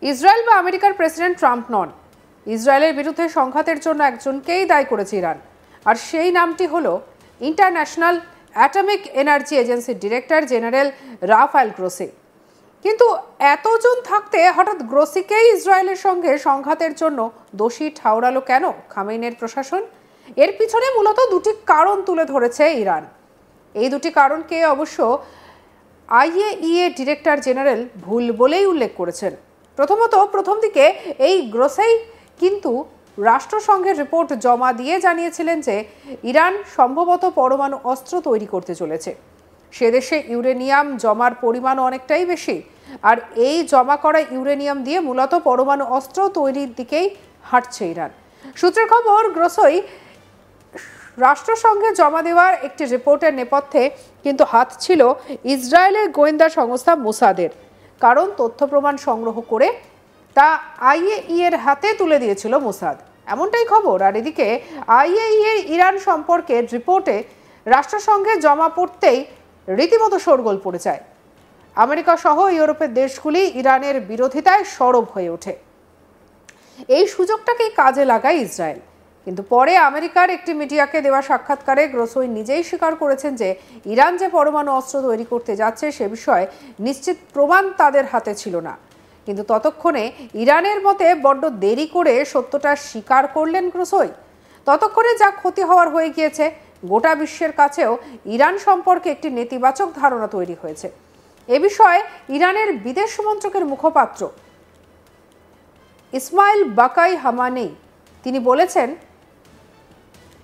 Israel বা আমেরিকার president Trump নন। ইসরায়েলের বিরুদ্ধে সংঘাতের জন্য একজনকেই দায়ী করেছে ইরান, আর সেই নামটি হলো ইন্টারন্যাশনাল অ্যাটমিক এনার্জি এজেন্সির ডিরেক্টর জেনারেল রাফায়েল গ্রোসি। কিন্তু এতজন থাকতে হঠাৎ গ্রোসিকেই ইসরায়েলের সঙ্গে সংঘাতের জন্য দোষী ঠাউরালো কেন খামেইনির প্রশাসন? এর পিছনে মূলত দুটি কারণ তুলে ধরেছে ইরান। এই দুটি কারণকে অবশ্য আইএইএ ডিরেক্টর জেনারেল ভুল বলেই উল্লেখ করেছেন। প্রথমত, প্রথম দিকে এই গ্রোসেই কিন্তু রাষ্ট্রসংঘের রিপোর্ট জমা দিয়ে জানিয়েছিলেন যে ইরান সম্ভবত পরমাণু অস্ত্র তৈরি করতে চলেছে। সে দেশে ইউরেনিয়াম জমার পরিমাণ অনেকটাই বেশি, আর এই জমা করা ইউরেনিয়াম দিয়ে মূলত পরমাণু অস্ত্র তৈরির দিকেই হাঁটছে ইরান। সূত্রের খবর, গ্রোসই রাষ্ট্রসংঘে জমা দেওয়ার একটি রিপোর্টের নেপথ্যে কিন্তু হাত ছিল ইসরায়েলের গোয়েন্দা সংস্থা মোসাদের, কারণ তথ্য প্রমাণ সংগ্রহ করে তা আইএইএর হাতে তুলে দিয়েছিল মোসাদ, এমনটাই খবর। আর এদিকে আইএইএর ইরান সম্পর্কের রিপোর্টে রাষ্ট্রসংঘে জমা পড়তেই রীতিমতো শোরগোল পড়ে যায়। আমেরিকা সহ ইউরোপের দেশগুলি ইরানের বিরোধিতায় সরব হয়ে ওঠে। এই সুযোগটাকেই কাজে লাগায় ইসরায়েল। কিন্তু পরে আমেরিকার একটি মিডিয়াকে দেওয়া সাক্ষাৎকারে গ্রোসই নিজেই স্বীকার করেছেন যে ইরান যে পরমাণু অস্ত্র তৈরি করতে যাচ্ছে সে বিষয়ে নিশ্চিত প্রমাণ তাদের হাতে ছিল না। কিন্তু ততক্ষণে ইরানের মতে বড্ড দেরি করে সত্যটা স্বীকার করলেন গ্রোসই। ততক্ষণে যা ক্ষতি হওয়ার হয়ে গিয়েছে, গোটা বিশ্বের কাছেও ইরান সম্পর্কে একটি নেতিবাচক ধারণা তৈরি হয়েছে। এ বিষয়ে ইরানের বিদেশ মন্ত্রকের মুখপাত্র ইসমাইল বাকাই হামানি তিনি বলেছেন,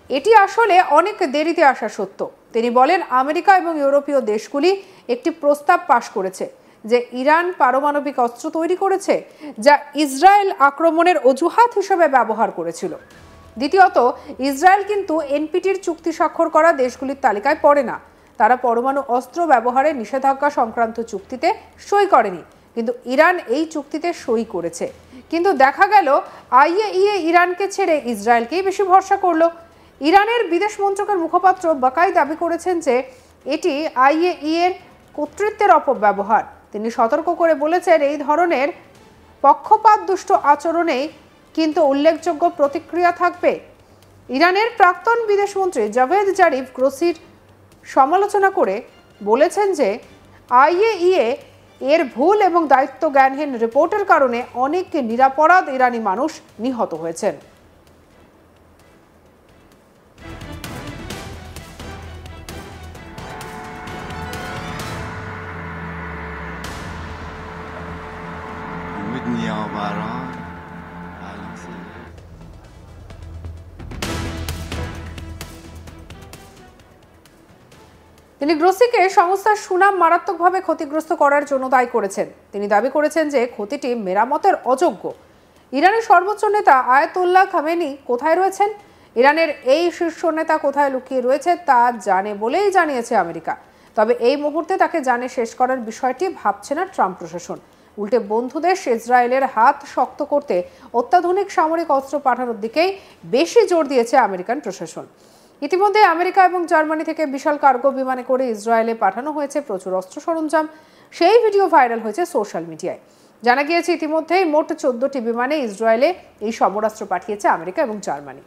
এটি আসলে অনেক দেরিতে আসা সত্য। তিনি বলেন, আমেরিকা এবং ইউরোপীয় দেশগুলি একটি প্রস্তাব পাশ করেছে যে ইরান পারমাণবিক অস্ত্র তৈরি করেছে, যা ইসরায়েল আক্রমণের অজুহাত হিসেবে ব্যবহার করেছিল। দ্বিতীয়ত, ইসরায়েল কিন্তু এনপিটির চুক্তি স্বাক্ষর করা দেশগুলির তালিকায় পড়ে না। তারা পরমাণু অস্ত্র ব্যবহারের নিষেধাজ্ঞা সংক্রান্ত চুক্তিতে সই করেনি, কিন্তু ইরান এই চুক্তিতে সই করেছে। কিন্তু দেখা গেল আইএইএ ইরানকে ছেড়ে ইসরায়েলকেই বেশি ভরসা করলো। ইরানের বিদেশ মন্ত্রকের মুখপাত্র বাকাই দাবি করেছেন যে এটি আইএইএর কর্তৃত্বের অপব্যবহার। তিনি সতর্ক করে বলেছেন, এই ধরনের পক্ষপাতদুষ্ট আচরণেই কিন্তু উল্লেখযোগ্য প্রতিক্রিয়া থাকবে। ইরানের প্রাক্তন বিদেশমন্ত্রী জাভেদ জারিফ গ্রোসির সমালোচনা করে বলেছেন যে আইএইএ এর ভুল এবং দায়িত্ব জ্ঞানহীন রিপোর্টের কারণে অনেক নিরপরাধ ইরানি মানুষ নিহত হয়েছেন। তিনি গ্রোসিকে সংস্থার সুনাম মারাত্মকভাবে ক্ষতিগ্রস্ত করার জন্য দায়ী করেছেন। তিনি দাবি করেছেন যে ক্ষতিটি মেরামতের অযোগ্য। ইরানের সর্বোচ্চ নেতা আয়াতুল্লাহ খামেনি কোথায় রয়েছেন? ইরানের এই শীর্ষ নেতা কোথায় লুকিয়ে রয়েছে তা জানে বলেই জানিয়েছে আমেরিকা। তবে এই মুহূর্তে তাকে জানে শেষ করার বিষয়টি ভাবছে না ট্রাম্প প্রশাসন। উল্টে বন্ধু দেশ ইসরায়েলের হাত শক্ত করতে অত্যাধুনিক সামরিক অস্ত্র পাঠানোর দিকেই বেশি জোর দিয়েছে আমেরিকান প্রশাসন। ইতিমধ্যে আমেরিকা এবং জার্মানি থেকে বিশাল কার্গো বিমানে করে ইসরায়েলে পাঠানো হয়েছে প্রচুর অস্ত্র সরঞ্জাম। সেই ভিডিও ভাইরাল হয়েছে সোশ্যাল মিডিয়ায়। জানা গিয়েছে ইতিমধ্যেই মোট 14টি বিমানে ইসরায়েলে এই সমরাস্ত্র পাঠিয়েছে আমেরিকা এবং জার্মানি।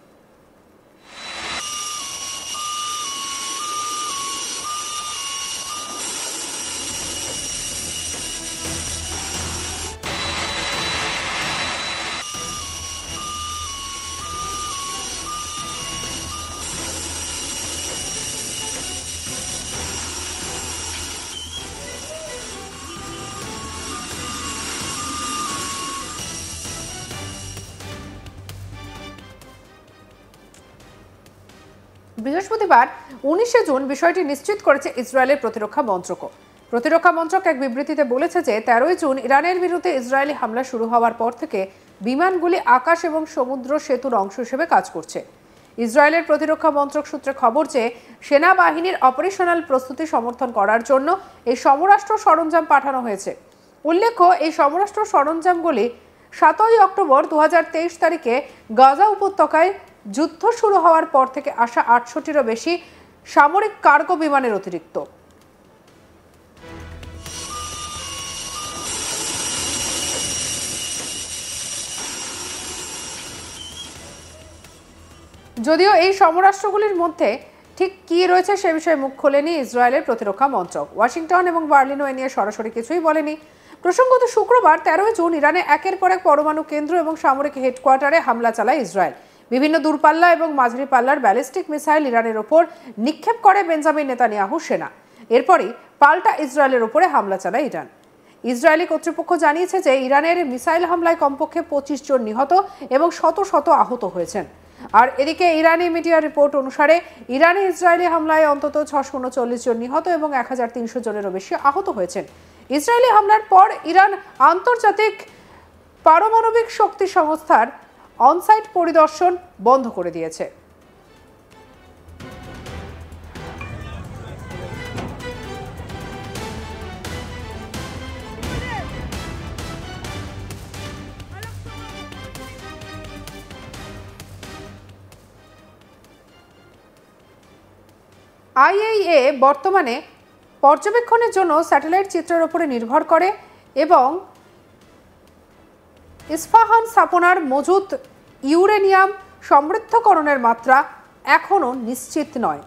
বৃহস্পতিবার 19 জুন বিষয়টি নিশ্চিত করেছে ইসরায়েলের প্রতিরক্ষা মন্ত্রক। প্রতিরক্ষা মন্ত্রক এক বিবৃতিতে বলেছে যে 13 জুন ইরানের বিরুদ্ধে ইসরায়েলি হামলা শুরু হওয়ার পর থেকে বিমানগুলি আকাশ এবং সমুদ্র সেতুর অংশ হিসেবে কাজ করছে। ইসরায়েলের প্রতিরক্ষা মন্ত্রক সূত্রে খবর যে সেনাবাহিনীর অপারেশনাল প্রস্তুতি সমর্থন করার জন্য এই সমরাস্ত্র সরঞ্জাম পাঠানো হয়েছে। উল্লেখ্য, এই সমরাস্ত্র সরঞ্জামগুলি 7 অক্টোবর 2023 তারিখে গাজা উপত্যকায় যুদ্ধ শুরু হওয়ার পর থেকে আসা 800টিরও বেশি সামরিক কার্গো বিমানের অতিরিক্ত। যদিও এই সমরাষ্ট্রগুলির মধ্যে ঠিক কি রয়েছে সে বিষয়ে মুখ খোলেনি ইসরায়েলের প্রতিরক্ষা মন্ত্রক। ওয়াশিংটন এবং বার্লিনও এ নিয়ে সরাসরি কিছুই বলেনি। প্রসঙ্গত শুক্রবার 13 জুন ইরানে একের পর এক পরমাণু কেন্দ্র এবং সামরিক হেডকোয়ার্টারে হামলা চালায় ইসরায়েল। বিভিন্ন দূরপাল্লা এবং মাঝারি পাল্লার ব্যালিস্টিক মিসাইল ইরানের ওপর নিক্ষেপ করে বেঞ্জামিন নেতানিয়াহু সেনা। এরপরই পাল্টা ইসরায়েলের ওপরে হামলা চালায় ইরান। ইসরায়েলি কর্তৃপক্ষ জানিয়েছে যে ইরানের মিসাইল হামলায় কমপক্ষে 25 জন নিহত এবং শত শত আহত হয়েছেন। আর এদিকে ইরানি মিডিয়া রিপোর্ট অনুসারে ইরানে ইসরায়েলি হামলায় অন্তত 639 জন নিহত এবং 1300 জনেরও বেশি আহত হয়েছেন। ইসরায়েলি হামলার পর ইরান আন্তর্জাতিক পারমাণবিক শক্তি সংস্থার অনসাইট পরিদর্শন বন্ধ করে দিয়েছে। IAEA বর্তমানে পর্যবেক্ষণের জন্য স্যাটেলাইট চিত্রের উপরে নির্ভর করে এবং ইস্পাহান স্থাপনার মজুত ইউরেনিয়াম সমৃদ্ধকরণের মাত্রা এখনও নিশ্চিত নয়।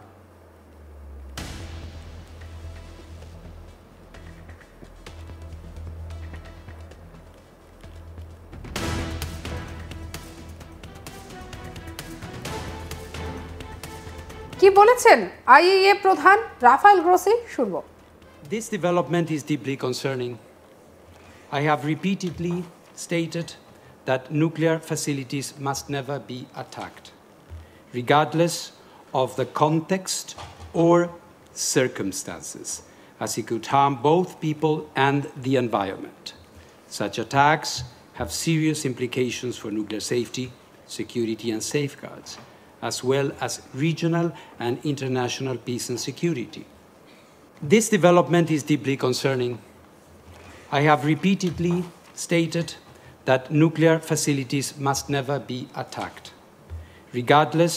কি বলেছেন IAEA প্রধান রাফায়েল গ্রোসি? শুনব। This development is deeply concerning. I have repeatedly stated that nuclear facilities must never be attacked, regardless of the context or circumstances, as it could harm both people and the environment. Such attacks have serious implications for nuclear safety, security and safeguards, as well as regional and international peace and security. This development is deeply concerning. I have repeatedly stated that nuclear facilities must never be attacked, regardless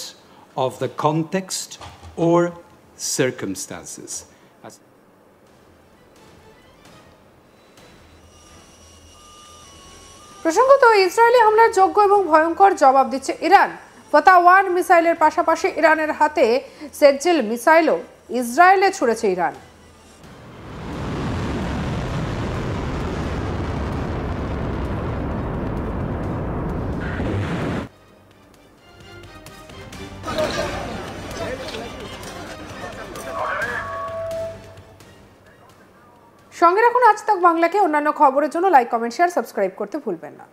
of the context or circumstances. প্রসঙ্গত Israeli হামলার যোগ্য এবং ভয়ঙ্কর জবাব দিচ্ছে Iran. ফতা-1 মিসাইলের পাশাপাশি ইরানের হাতে সেজ্জেল মিসাইলও ইসরায়েলে ছুড়েছে ইরান। সঙ্গে রাখুন আজ তাক বাংলাকে। অন্যান্য খবরের জন্য লাইক, কমেন্ট, শেয়ার, সাবস্ক্রাইব করতে ভুলবেন না।